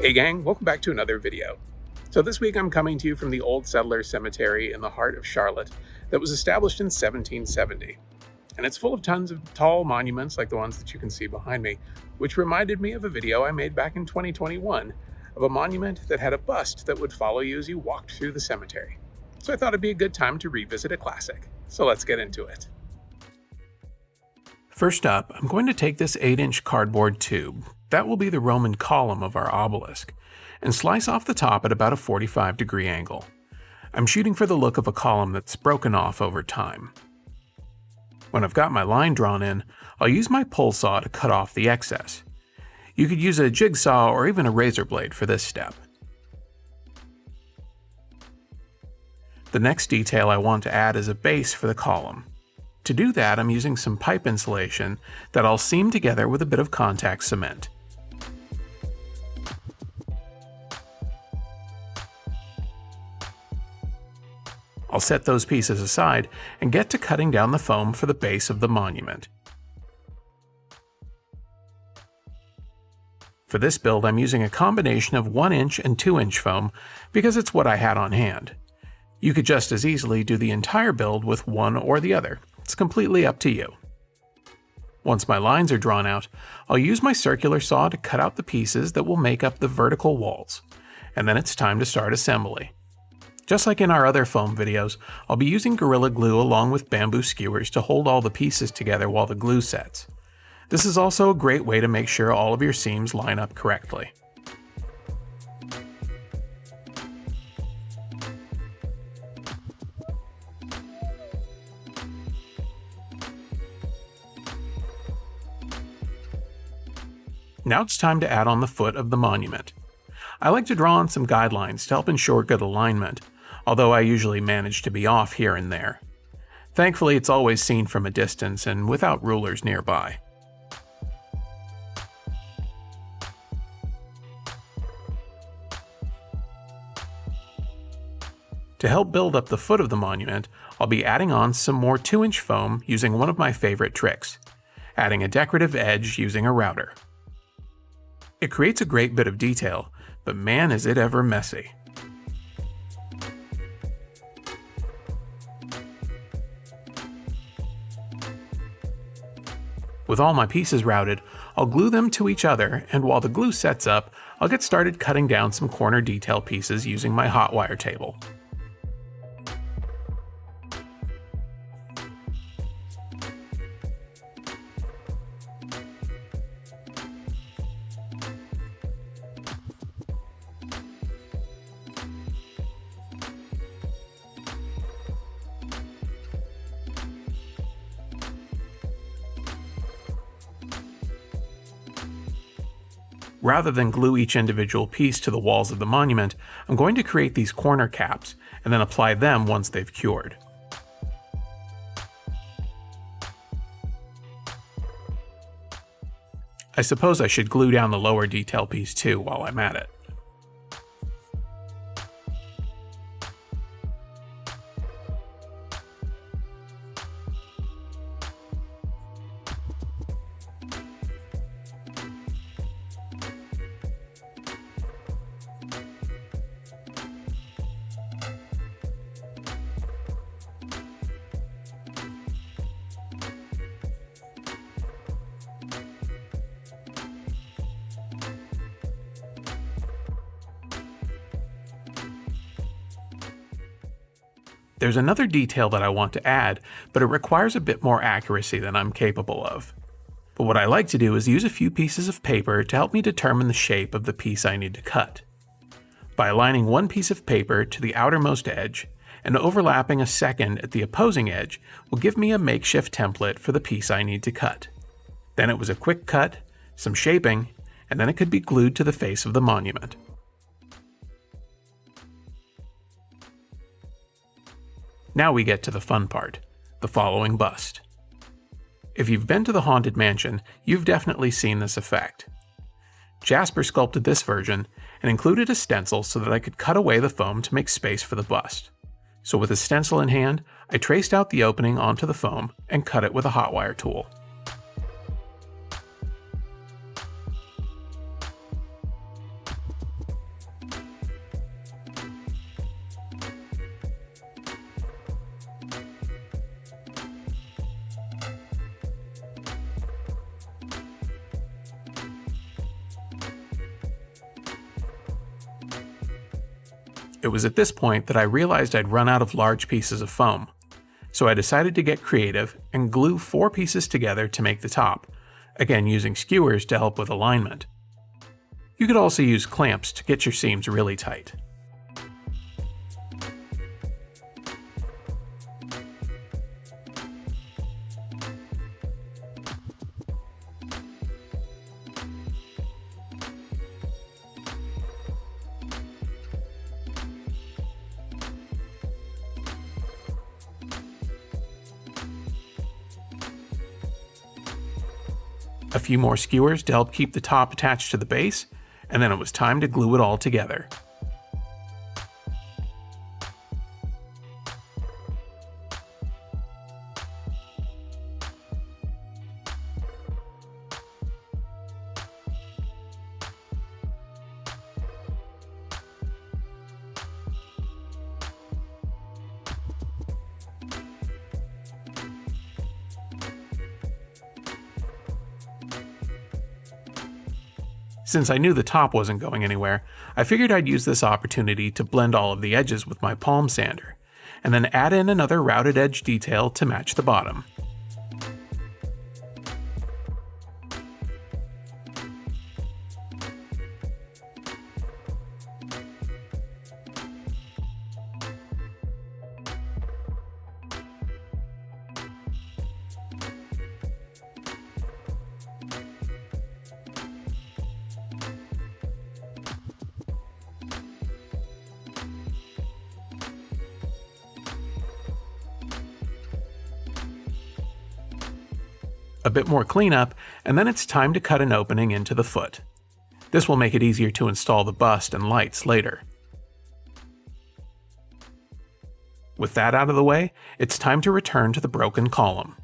Hey gang, welcome back to another video. So this week I'm coming to you from the Old Settlers Cemetery in the heart of Charlotte that was established in 1770. And it's full of tons of tall monuments like the ones that you can see behind me, which reminded me of a video I made back in 2021 of a monument that had a bust that would follow you as you walked through the cemetery. So I thought it'd be a good time to revisit a classic. So let's get into it. First up, I'm going to take this 8-inch cardboard tube, that will be the Roman column of our obelisk, and slice off the top at about a 45-degree angle. I'm shooting for the look of a column that's broken off over time. When I've got my line drawn in, I'll use my pull saw to cut off the excess. You could use a jigsaw or even a razor blade for this step. The next detail I want to add is a base for the column. To do that, I'm using some pipe insulation that I'll seam together with a bit of contact cement. I'll set those pieces aside and get to cutting down the foam for the base of the monument. For this build, I'm using a combination of 1-inch and 2-inch foam because it's what I had on hand. You could just as easily do the entire build with one or the other. It's completely up to you. Once my lines are drawn out, I'll use my circular saw to cut out the pieces that will make up the vertical walls, and then it's time to start assembly. Just like in our other foam videos, I'll be using Gorilla Glue along with bamboo skewers to hold all the pieces together while the glue sets. This is also a great way to make sure all of your seams line up correctly. Now it's time to add on the foot of the monument. I like to draw on some guidelines to help ensure good alignment, although I usually manage to be off here and there. Thankfully, it's always seen from a distance and without rulers nearby. To help build up the foot of the monument, I'll be adding on some more 2-inch foam using one of my favorite tricks, adding a decorative edge using a router. It creates a great bit of detail, but man is it ever messy. With all my pieces routed, I'll glue them to each other, and while the glue sets up, I'll get started cutting down some corner detail pieces using my hot wire table. Rather than glue each individual piece to the walls of the monument, I'm going to create these corner caps, and then apply them once they've cured. I suppose I should glue down the lower detail piece too while I'm at it. There's another detail that I want to add, but it requires a bit more accuracy than I'm capable of. But what I like to do is use a few pieces of paper to help me determine the shape of the piece I need to cut. By aligning one piece of paper to the outermost edge and overlapping a second at the opposing edge will give me a makeshift template for the piece I need to cut. Then it was a quick cut, some shaping, and then it could be glued to the face of the monument. Now we get to the fun part, the following bust. If you've been to the Haunted Mansion, you've definitely seen this effect. Jasper sculpted this version and included a stencil so that I could cut away the foam to make space for the bust. So with a stencil in hand, I traced out the opening onto the foam and cut it with a hot wire tool. It was at this point that I realized I'd run out of large pieces of foam. So I decided to get creative and glue 4 pieces together to make the top, again using skewers to help with alignment. You could also use clamps to get your seams really tight. A few more skewers to help keep the top attached to the base, and then it was time to glue it all together. Since I knew the top wasn't going anywhere, I figured I'd use this opportunity to blend all of the edges with my palm sander, and then add in another routed edge detail to match the bottom. A bit more cleanup, and then it's time to cut an opening into the foot. This will make it easier to install the bust and lights later. With that out of the way, it's time to return to the broken column.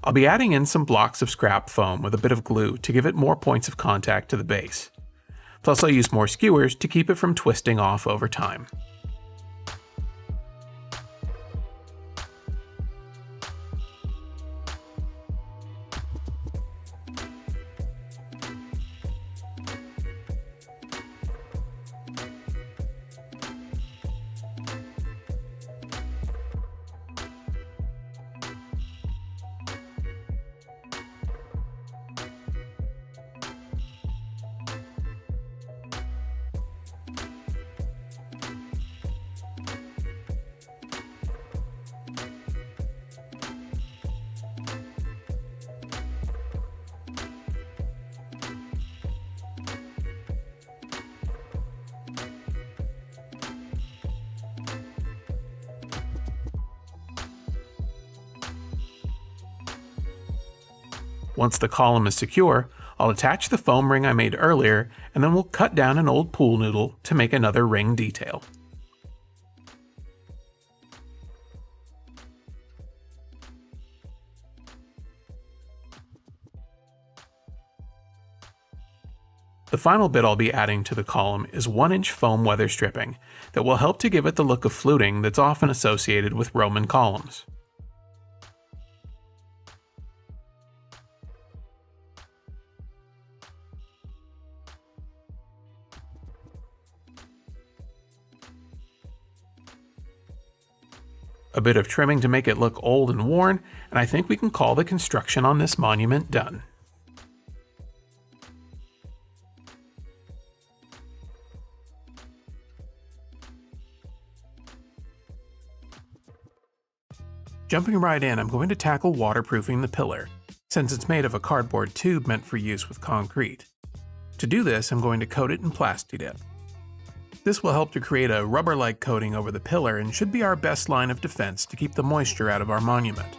I'll be adding in some blocks of scrap foam with a bit of glue to give it more points of contact to the base. Plus I'll use more skewers to keep it from twisting off over time. Once the column is secure, I'll attach the foam ring I made earlier, and then we'll cut down an old pool noodle to make another ring detail. The final bit I'll be adding to the column is 1-inch foam weather stripping that will help to give it the look of fluting that's often associated with Roman columns. A bit of trimming to make it look old and worn, and I think we can call the construction on this monument done. Jumping right in, I'm going to tackle waterproofing the pillar, since it's made of a cardboard tube meant for use with concrete. To do this, I'm going to coat it in Plasti-Dip. This will help to create a rubber-like coating over the pillar and should be our best line of defense to keep the moisture out of our monument.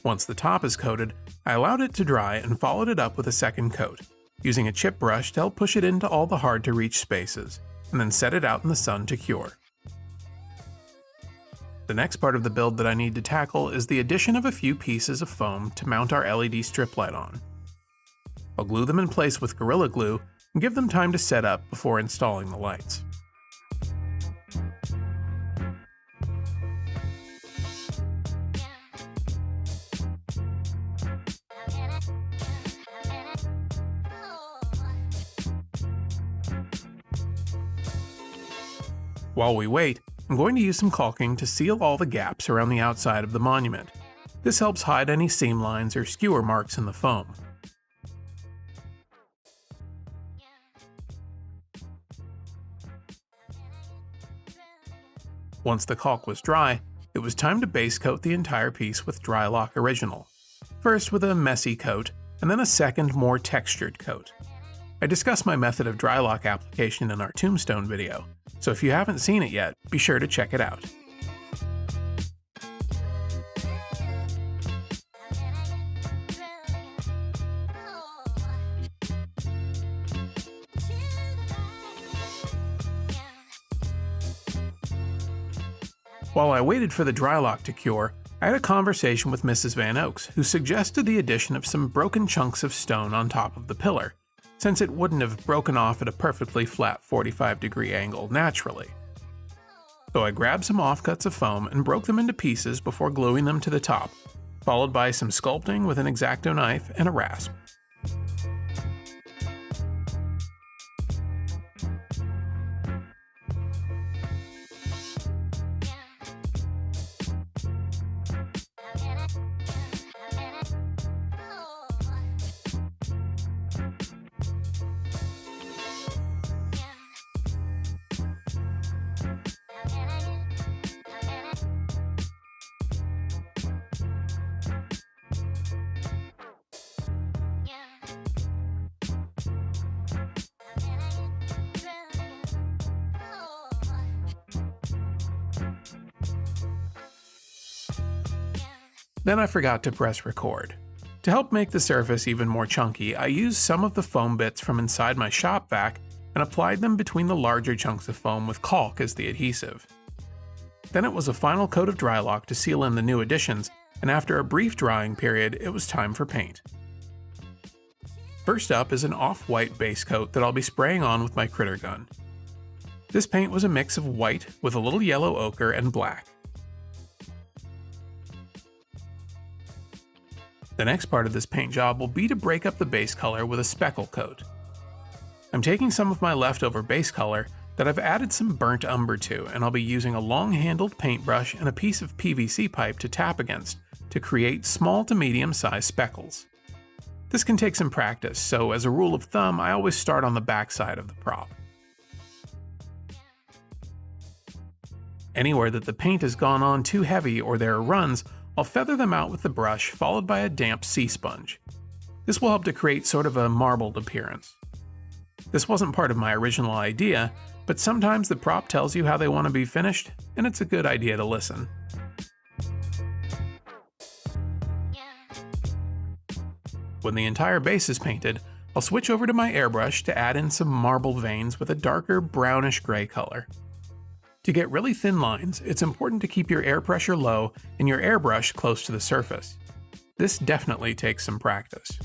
Once the top is coated, I allowed it to dry and followed it up with a second coat, using a chip brush to help push it into all the hard-to-reach spaces, and then set it out in the sun to cure. The next part of the build that I need to tackle is the addition of a few pieces of foam to mount our LED strip light on. I'll glue them in place with Gorilla Glue and give them time to set up before installing the lights. While we wait, I'm going to use some caulking to seal all the gaps around the outside of the monument. This helps hide any seam lines or skewer marks in the foam. Once the caulk was dry, it was time to base coat the entire piece with Drylock Original. First with a messy coat, and then a second, more textured coat. I discussed my method of Drylock application in our tombstone video, so if you haven't seen it yet, be sure to check it out. While I waited for the Drylock to cure, I had a conversation with Mrs. Van Oaks, who suggested the addition of some broken chunks of stone on top of the pillar, since it wouldn't have broken off at a perfectly flat 45-degree angle naturally. So I grabbed some offcuts of foam and broke them into pieces before gluing them to the top, followed by some sculpting with an X-Acto knife and a rasp. Then I forgot to press record. To help make the surface even more chunky, I used some of the foam bits from inside my shop vac and applied them between the larger chunks of foam with caulk as the adhesive. Then it was a final coat of Drylock to seal in the new additions, and after a brief drying period, it was time for paint. First up is an off-white base coat that I'll be spraying on with my critter gun. This paint was a mix of white with a little yellow ochre and black. The next part of this paint job will be to break up the base color with a speckle coat. I'm taking some of my leftover base color that I've added some burnt umber to, and I'll be using a long-handled paintbrush and a piece of PVC pipe to tap against to create small to medium-sized speckles. This can take some practice, so as a rule of thumb, I always start on the back side of the prop. Anywhere that the paint has gone on too heavy or there are runs, I'll feather them out with the brush, followed by a damp sea sponge. This will help to create sort of a marbled appearance. This wasn't part of my original idea, but sometimes the prop tells you how they want to be finished, and it's a good idea to listen. When the entire base is painted, I'll switch over to my airbrush to add in some marble veins with a darker brownish gray color. To get really thin lines, it's important to keep your air pressure low and your airbrush close to the surface. This definitely takes some practice.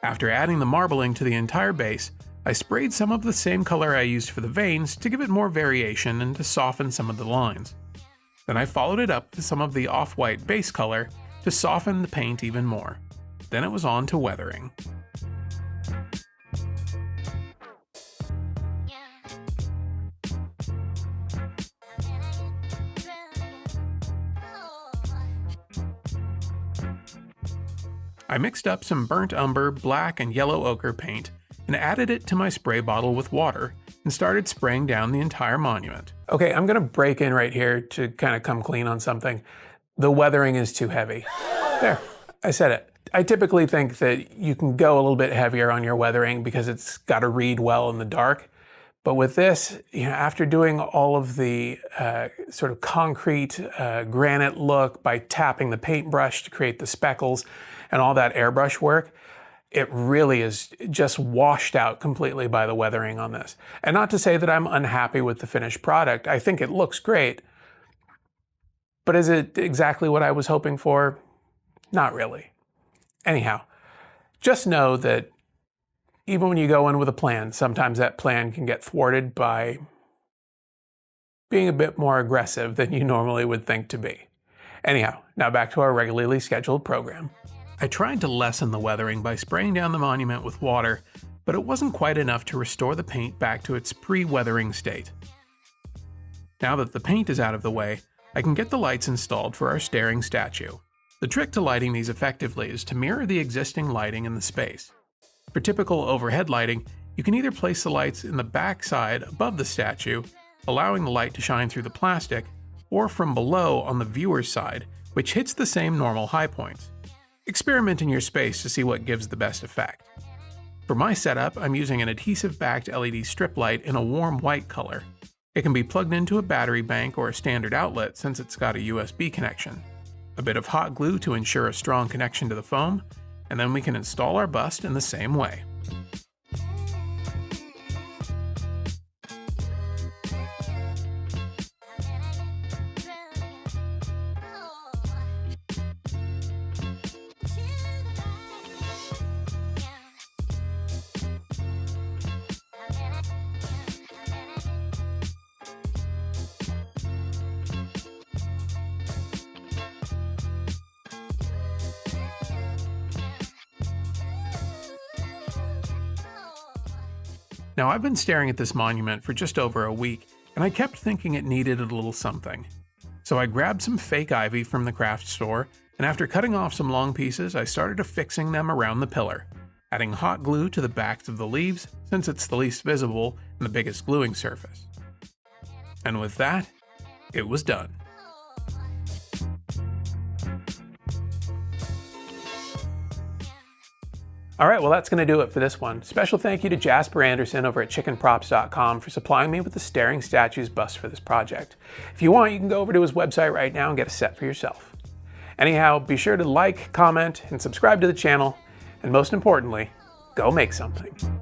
After adding the marbling to the entire base, I sprayed some of the same color I used for the veins to give it more variation and to soften some of the lines. Then I followed it up with some of the off-white base color to soften the paint even more. Then it was on to weathering. I mixed up some burnt umber, black, and yellow ochre paint and added it to my spray bottle with water and started spraying down the entire monument. Okay, I'm gonna break in right here to kind of come clean on something. The weathering is too heavy. There, I said it. I typically think that you can go a little bit heavier on your weathering because it's got to read well in the dark. But with this, after doing all of the sort of concrete granite look by tapping the paintbrush to create the speckles and all that airbrush work, it really is just washed out completely by the weathering on this. And not to say that I'm unhappy with the finished product. I think it looks great. But is it exactly what I was hoping for? Not really. Anyhow, just know that even when you go in with a plan, sometimes that plan can get thwarted by being a bit more aggressive than you normally would think to be. Anyhow, now back to our regularly scheduled program. I tried to lessen the weathering by spraying down the monument with water, but it wasn't quite enough to restore the paint back to its pre-weathering state. Now that the paint is out of the way, I can get the lights installed for our staring statue. The trick to lighting these effectively is to mirror the existing lighting in the space. For typical overhead lighting, you can either place the lights in the back side above the statue, allowing the light to shine through the plastic, or from below on the viewer's side, which hits the same normal high points. Experiment in your space to see what gives the best effect. For my setup, I'm using an adhesive-backed LED strip light in a warm white color. It can be plugged into a battery bank or a standard outlet since it's got a USB connection. A bit of hot glue to ensure a strong connection to the foam, and then we can install our bust in the same way. Now, I've been staring at this monument for just over a week, and I kept thinking it needed a little something. So I grabbed some fake ivy from the craft store, and after cutting off some long pieces, I started affixing them around the pillar, adding hot glue to the backs of the leaves since it's the least visible and the biggest gluing surface. And with that, it was done. Alright, well that's going to do it for this one. Special thank you to Jasper Anderson over at chickenprops.com for supplying me with the staring statues bust for this project. If you want, you can go over to his website right now and get a set for yourself. Anyhow, be sure to like, comment, and subscribe to the channel, and most importantly, go make something.